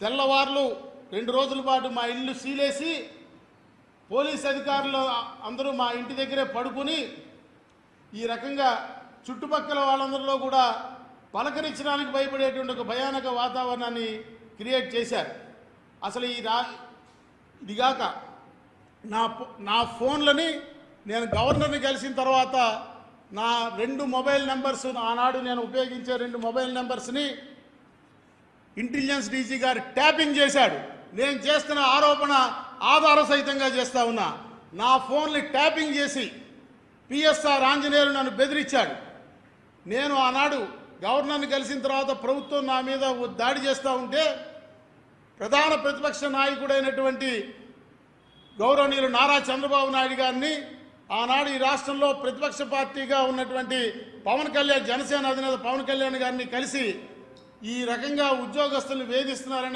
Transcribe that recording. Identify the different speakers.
Speaker 1: తెల్లవార్లు 2 రోజుల పాటు మా ఇల్లు సీలేసి పోలీస్ అధికారులు అందరూ మా ఇంటి దగ్గరే పడుకుని ఈ రకంగా చుట్టుపక్కల వాళ్ళందరిలో కూడా పలకరించడానికి భయపడేటువంటి ఒక భయానక వాతావరణాన్ని క్రియేట్ చేశారు. అసలు ఇదిగాక నా ఫోన్లని నేను గవర్నర్ని కలిసిన తర్వాత నా 2 మొబైల్ నెంబర్స్ ఆనాడు నేను ఉపయోగించే 2 మొబైల్ నెంబర్స్ని ఇంటెలిజెన్స్ డీజీ గారు ట్యాపింగ్ చేశాడు. నేను చేస్తున్న ఆరోపణ ఆధార సహితంగా చేస్తా ఉన్నా. నా ఫోన్ని ట్యాపింగ్ చేసి పిఎస్ఆర్ ఆంజనేయులు నన్ను బెదిరించాడు. నేను ఆనాడు గవర్నర్ని కలిసిన తర్వాత ప్రభుత్వం నా మీద దాడి చేస్తూ ఉంటే ప్రధాన ప్రతిపక్ష నాయకుడైనటువంటి గౌరవనీయులు నారా చంద్రబాబు నాయుడు గారిని, ఆనాడు ఈ రాష్ట్రంలో ప్రతిపక్ష పార్టీగా ఉన్నటువంటి పవన్ కళ్యాణ్, జనసేన అధినేత పవన్ కళ్యాణ్ గారిని కలిసి ఈ రకంగా ఉద్యోగస్తులను వేధిస్తున్నారని